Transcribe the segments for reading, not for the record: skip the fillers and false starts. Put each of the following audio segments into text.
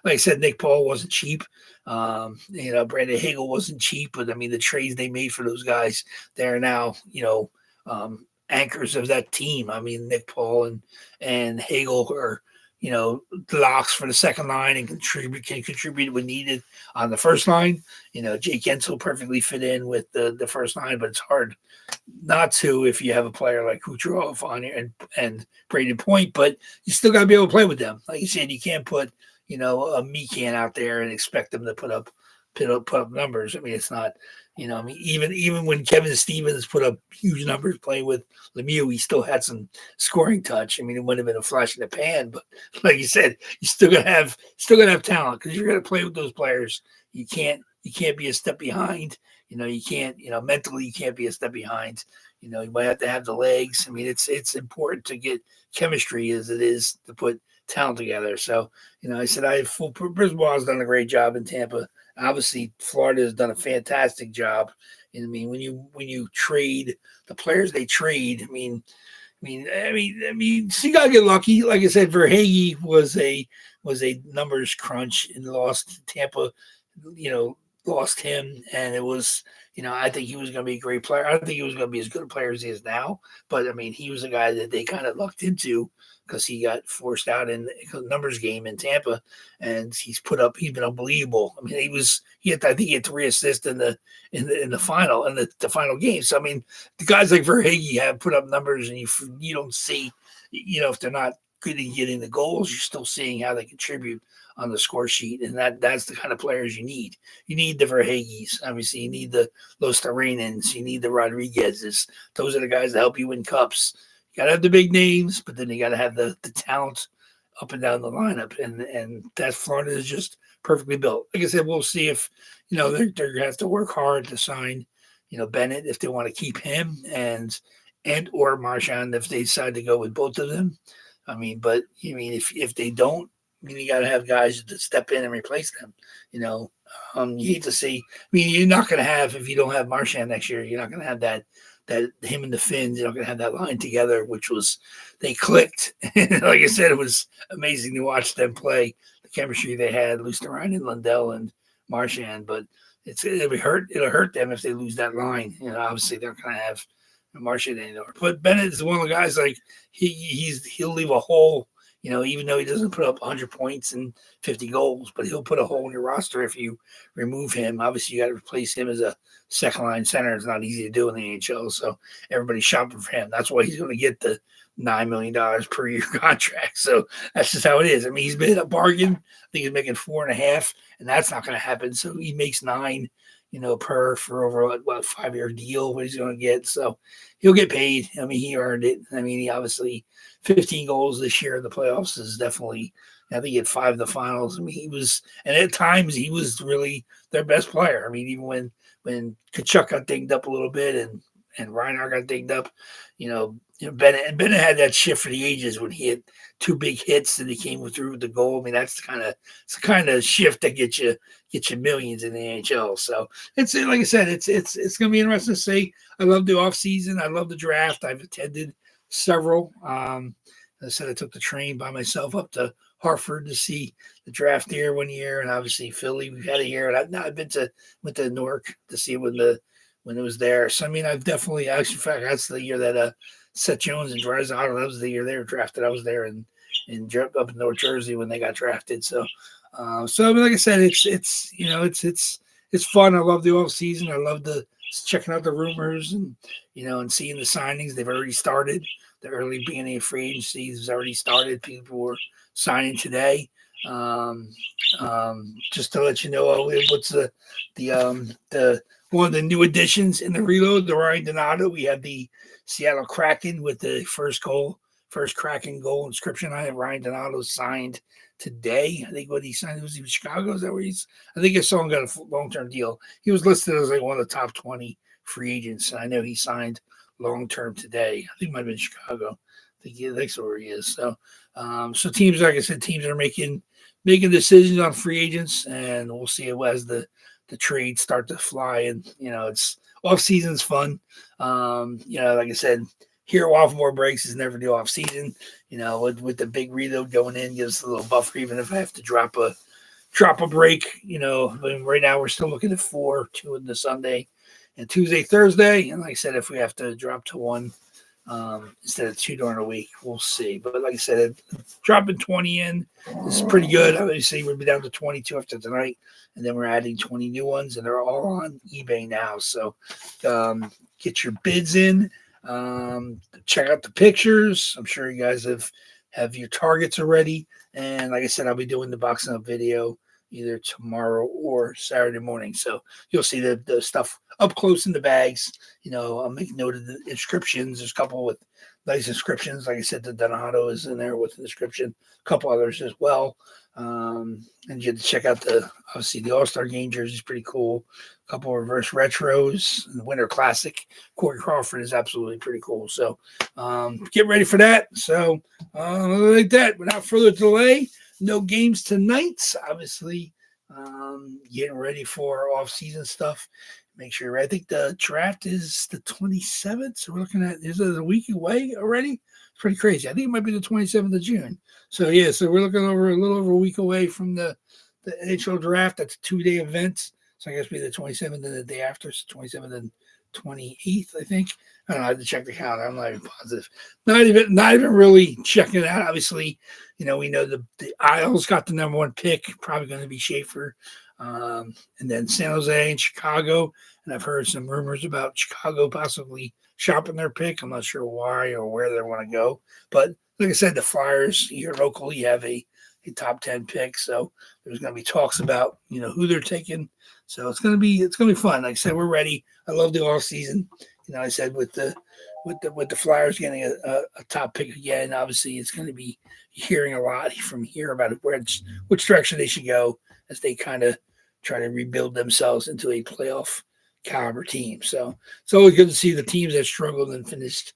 like I said, Nick Paul wasn't cheap. Brandon Hagel wasn't cheap, but I mean, the trades they made for those guys, they're now, anchors of that team. I mean, Nick Paul and Hagel are, locks for the second line and can contribute when needed on the first line. Jake Gensel perfectly fit in with the first line, but it's hard not to if you have a player like Kucherov on here and Braden Point, but you still got to be able to play with them. Like you said, you can't put a Meekan out there and expect them to put up numbers. I mean, it's not. Even when Kevin Stevens put up huge numbers playing with Lemieux, he still had some scoring touch. I mean, it wouldn't have been a flash in the pan, but like you said, you still gonna have talent because you're gonna play with those players. You can't be a step behind. You can't, mentally you can't be a step behind. You might have to have the legs. I mean, it's important to get chemistry as it is to put talent together. So, I said Brisbois has done a great job in Tampa. Obviously, Florida has done a fantastic job. And I mean, when you trade the players they trade, so you gotta get lucky. Like I said, Verhage was a numbers crunch and lost Tampa. Lost him, and it was. I think he was going to be a great player. I don't think he was going to be as good a player as he is now. But I mean, he was a guy that they kind of lucked into because he got forced out in the numbers game in Tampa, and he's been unbelievable. I mean, I think he had 3 assists in the final the final game. So I mean, the guys like Verhage have put up numbers, and you don't see, if they're not good at getting the goals, you're still seeing how they contribute on the score sheet, and that's the kind of players you need. You need the Verhages, obviously. You need the Los Terrenans. You need the Rodriguezes. Those are the guys that help you win cups. You got to have the big names, but then you got to have the talent up and down the lineup, and that Florida is just perfectly built. Like I said, we'll see if they're going to have to work hard to sign Bennett if they want to keep him and or Marchand if they decide to go with both of them. I mean, if they don't, you got to have guys to step in and replace them. You hate to see. I mean, you're not going to have, if you don't have Marchand next year, you're not going to have that him and the Finns. You're not going to have that line together, which was they clicked. Like I said, it was amazing to watch them play. The chemistry they had, Lusterine and Lundell and Marchand, but it'll hurt them if they lose that line. Obviously they're going to have Marchand anymore. But Bennett is one of the guys like he'll leave a hole. Even though he doesn't put up 100 points and 50 goals, but he'll put a hole in your roster if you remove him. Obviously, you got to replace him as a second-line center. It's not easy to do in the NHL, so everybody's shopping for him. That's why he's going to get the $9 million per year contract. So that's just how it is. I mean, he's been a bargain. I think he's making 4.5, and that's not going to happen. So he makes 9, for over a 5-year deal, what he's going to get. So he'll get paid. I mean, he earned it. I mean, he obviously 15 goals this year in the playoffs is definitely, I think he had 5 in the finals. I mean, and at times he was really their best player. I mean, even when Kachuk got dinged up a little bit and Reinhart got dinged up, Bennett had that shift for the ages when he had 2 big hits and he came through with the goal. I mean, it's the kind of shift that gets you millions in the NHL. So it's like I said, it's going to be interesting to see. I love the off season. I love the draft. I've attended several. I said I took the train by myself up to Hartford to see the draft there one year, and obviously Philly we've had a year. And I've went to Newark to see when it was there. So I mean, I've definitely in fact that's the year that Seth Jones and Draisaitl, that was the year they were drafted. I was there in up in North Jersey when they got drafted. So I mean, like I said, it's fun. I love the off season. I love checking out the rumors and seeing the signings. They've already started. The early beginning of free agency has already started. People were signing today. Just to let you know, what's the one of the new additions in the reload, the Ryan Donato. We have the Seattle Kraken with the first Kraken goal inscription on it. Ryan Donato signed today. I think what he signed was Chicago. Is that where I think his son got a long-term deal. He was listed as like one of the top 20 free agents. I know he signed long-term today. I think it might have been Chicago. I think that's where he is. So, so teams, like I said, teams are making decisions on free agents, and we'll see as the trades start to fly. And it's off season's fun. Like I said, here at WAFFLEBOARD Breaks is never do off season. With the big reload going in, gives us a little buffer, even if I have to drop a drop a break. You know, I mean, right now we're still looking at 4, 2 in the Sunday, and Tuesday, Thursday. And like I said, if we have to drop to 1 instead of 2 during the week, we'll see. But like I said, dropping 20 in is pretty good. Obviously, we'll be down to 22 after tonight, and then we're adding 20 new ones, and they're all on eBay now. So get your bids in. Check out the pictures. I'm sure you guys have your targets already. And like I said, I'll be doing the boxing up video either tomorrow or Saturday morning. So you'll see the stuff up close in the bags. You know, I'll make note of the inscriptions. There's a couple with nice inscriptions. Like I said, the Donato is in there with an inscription. A couple others as well. And you have to check out obviously the All-Star Game jersey is pretty cool. A couple reverse retros. And the Winter Classic, Corey Crawford is absolutely pretty cool. So get ready for that. So like that, without further delay, no games tonight. Obviously, getting ready for off-season stuff. Make sure you're ready. I think the draft is the 27th. So we're looking at, is it a week away already? It's pretty crazy. I think it might be the 27th of June. So, yeah, so we're looking over a little over a week away from the NHL draft. That's a 2-day event. So I guess it'll be the 27th and the day after. So 27th and 28th, I think. I don't know. I have to check the calendar. I'm not even positive. Not even really checking it out. Obviously, you know, we know the Isles got the number 1 pick. Probably going to be Schaefer. And then San Jose and Chicago. And I've heard some rumors about Chicago possibly shopping their pick. I'm not sure why or where they want to go. But like I said, the Flyers here locally have a top 10 pick. So there's going to be talks about, you know, who they're taking. So it's going to be fun. Like I said, we're ready. I love the all season. You know, I said with the Flyers getting a top pick again, obviously it's going to be hearing a lot from here about which direction they should go as they kind of try to rebuild themselves into a playoff caliber team. So it's always good to see the teams that struggled and finished,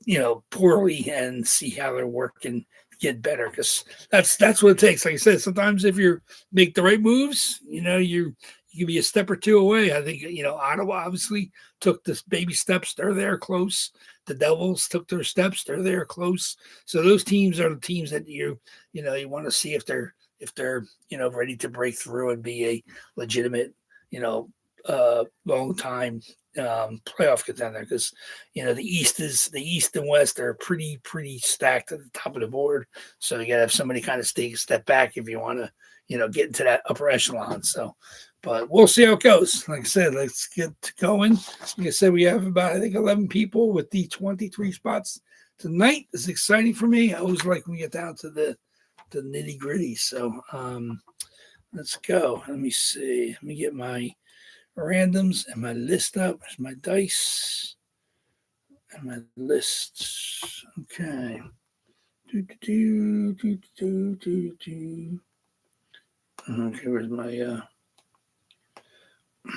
you know, poorly and see how they're working to get better, because that's what it takes. Like I said, sometimes if you make the right moves, you know, you can be a step or 2 away. I think, you know, Ottawa obviously took this baby steps. They're there close. The Devils took their steps. They're there close. So those teams are the teams that you want to see if they're, you know, ready to break through and be a legitimate, you know, long time playoff contender, because, you know, the East and West are pretty stacked at the top of the board. So you gotta have somebody kind of step back if you want to, you know, get into that upper echelon. So, but we'll see how it goes. Like I said, let's get going. Like I said, we have about, I think, 11 people with the 23 spots tonight. It's exciting for me. I always like when we get down to the nitty gritty. So let's go. Let me see. Let me get my randoms and my list up. There's my dice and my lists. Okay. Okay, where's my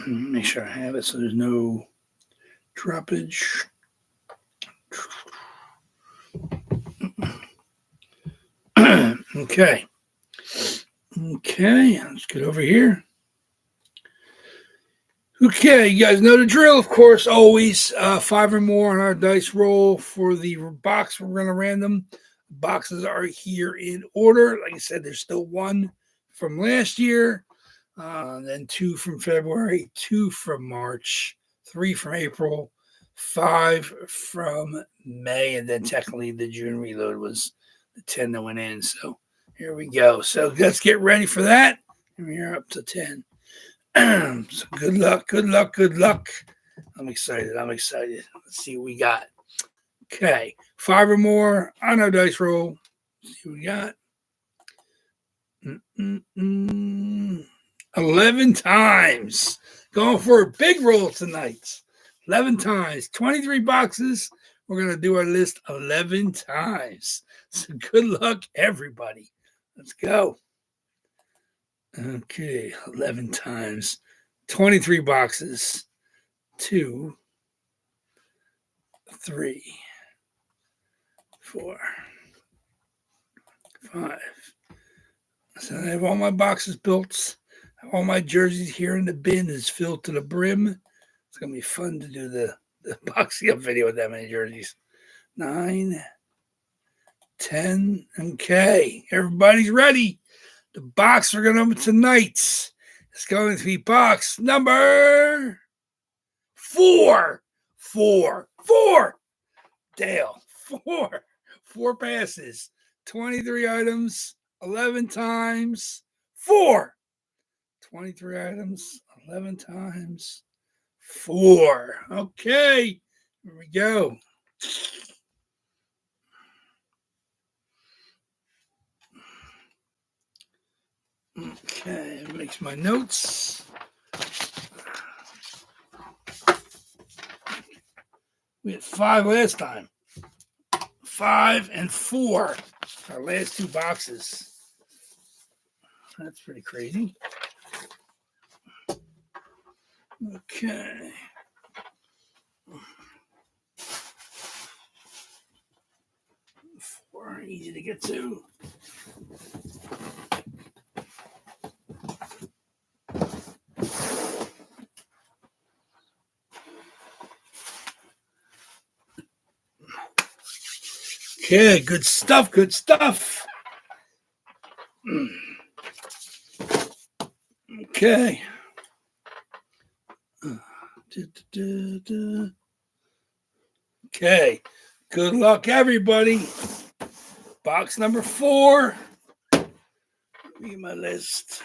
make sure I have it so there's no droppage. Okay, let's get over here. Okay, you guys know the drill, of course, always 5 or more on our dice roll for the box. We're going to random. Boxes are here in order. Like I said, there's still 1 from last year, then 2 from February, 2 from March, 3 from April, 5 from May, and then technically the June reload was the 10 that went in. So here we go. So let's get ready for that. And we're up to 10. So good luck. I'm excited. Let's see what we got. Okay, 5 or more on our dice roll. Let's see what we got. 11 times. Going for a big roll tonight. 11 times. 23 boxes. We're going to do our list 11 times. So good luck, everybody. Let's go. Okay, 11 times. 23 boxes. 2, 3, 4, 5. So I have all my boxes built. All my jerseys here in the bin is filled to the brim. It's going to be fun to do the boxing up video with that many jerseys. 9, 10. Okay, everybody's ready. The box we're going to open tonight is going to be box number 4. 4. Dale, 4. 4 passes, 23 items, 11 times 4. 23 items, 11 times 4. Okay, here we go. Okay, makes my notes. We had 5 last time. 5 and 4. Our last 2 boxes. That's pretty crazy. Okay. Four, easy to get to. Okay, good stuff, good stuff. Okay. Okay, good luck, everybody. Box number 4. Read my list.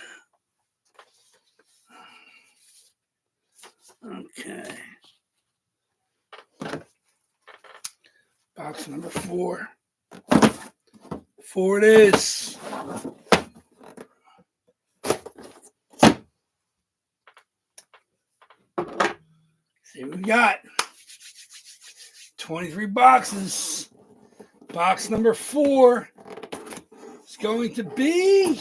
Okay. Box number 4. 4 it is. See what we got. 23 boxes. Box number 4 is going to be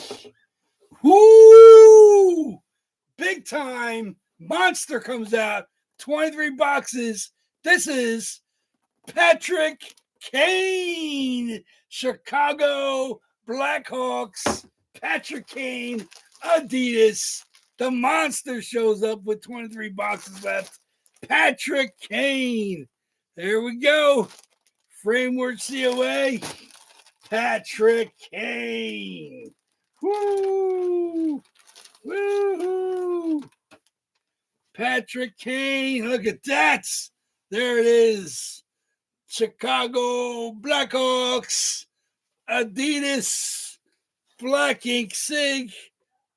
whoo! Big time monster comes out. 23 boxes. This is Patrick Kane. Chicago Blackhawks. Patrick Kane. Adidas. The monster shows up with 23 boxes left. Patrick Kane. There we go. Framework COA. Patrick Kane. Woo! Woo! Patrick Kane. Look at that. There it is. Chicago Blackhawks. Adidas. Black Ink Sig.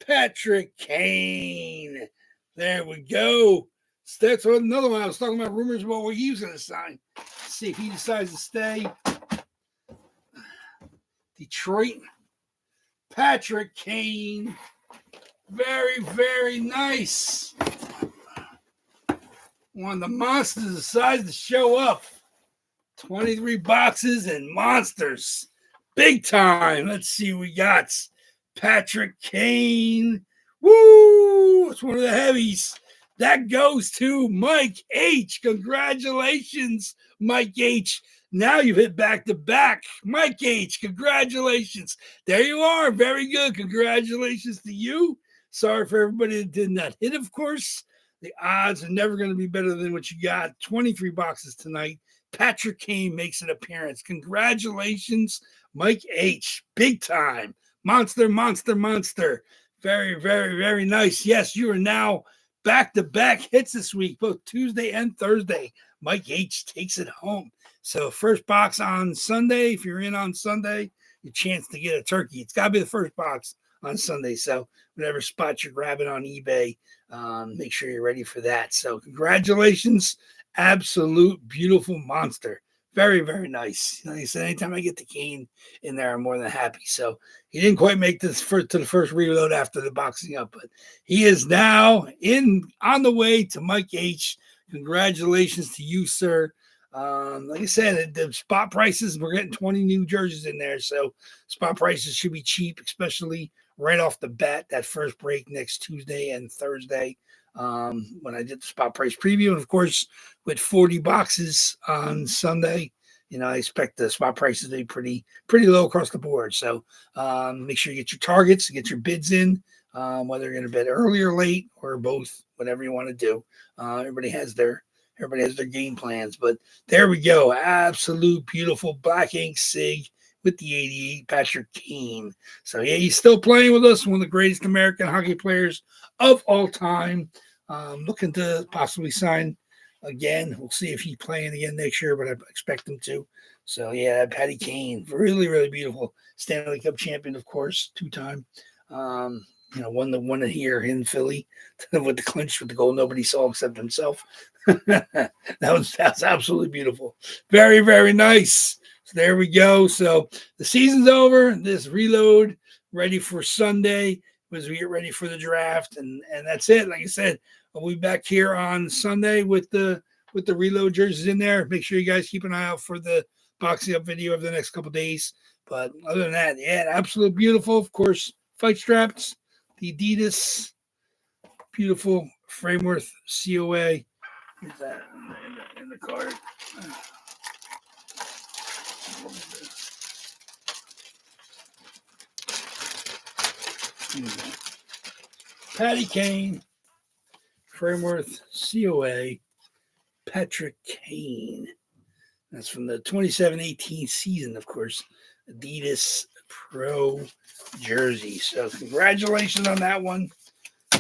Patrick Kane. There we go. So that's another one. I was talking about rumors about what he was going to sign. See if he decides to stay. Detroit. Patrick Kane. Very, very nice. One of the monsters decides to show up. 23 boxes and monsters. Big time. Let's see what we got. Patrick Kane. Woo! It's one of the heavies. That goes to Mike H. Congratulations, Mike H. Now you've hit back-to-back. Mike H., congratulations. There you are. Very good. Congratulations to you. Sorry for everybody that did not hit, of course. The odds are never going to be better than what you got. 23 boxes tonight. Patrick Kane makes an appearance. Congratulations, Mike H. Big time. Monster, monster, monster. Very, very, very nice. Yes, you are now back-to-back hits this week, both Tuesday and Thursday. Mike H. takes it home. So first box on Sunday. If you're in on Sunday, your chance to get a turkey. It's got to be the first box on Sunday. So whatever spot you're grabbing on eBay, make sure you're ready for that. So congratulations. Absolute beautiful monster. Very, very nice. Like I said, anytime I get the Kane in there, I'm more than happy. So he didn't quite make this to the first reload after the boxing up, but he is now on the way to Mike H. Congratulations to you, sir. Like I said, the spot prices, we're getting 20 new jerseys in there. So spot prices should be cheap, especially right off the bat, that first break next Tuesday and Thursday. When I did the spot price preview, and of course, with 40 boxes on Sunday, I expect the spot prices to be pretty low across the board. So make sure you get your targets, get your bids in, whether you're going to bid early or late or both, whatever you want to do. Everybody has their game plans, but there we go. Absolute beautiful Black Ink Sig with the 88, Patrick Kane. So, yeah, he's still playing with us, one of the greatest American hockey players of all time. Looking to possibly sign again. We'll see if he's playing again next year, but I expect him to. So, yeah, Patty Kane, really, really beautiful. Stanley Cup champion, of course, 2-time. Won the here in Philly with the clinch with the goal nobody saw except himself. That's absolutely beautiful. Very, very nice. So there we go. So the season's over. This reload ready for Sunday as we get ready for the draft, and that's it. Like I said, I'll be back here on Sunday with the reload jerseys in there. Make sure you guys keep an eye out for the boxing up video over the next couple days. But other than that, yeah, absolutely beautiful. Of course, fight straps, the Adidas, beautiful Frameworth COA. Here's that in the card. Patty Kane, Frameworth COA, Patrick Kane. That's from the 27-18 season, of course. Adidas Pro jersey. So congratulations on that one.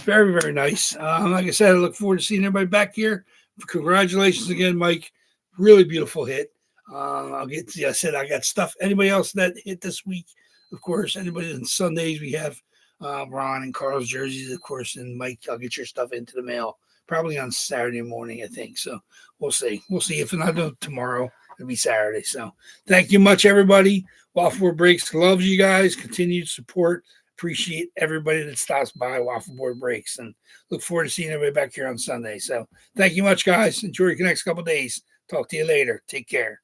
Very, very nice. Like I said, I look forward to seeing everybody back here. Congratulations again, Mike. Really beautiful hit. I said I got stuff. Anybody else that hit this week? Of course, anybody on Sundays, we have Ron and Carl's jerseys, of course, and Mike, I'll get your stuff into the mail probably on Saturday morning, I think. So we'll see. We'll see. If not tomorrow, it'll be Saturday. So thank you much, everybody. WAFFLEBOARD Breaks loves you guys. Continued support. Appreciate everybody that stops by WAFFLEBOARD Breaks, and look forward to seeing everybody back here on Sunday. So thank you much, guys. Enjoy your next couple days. Talk to you later. Take care.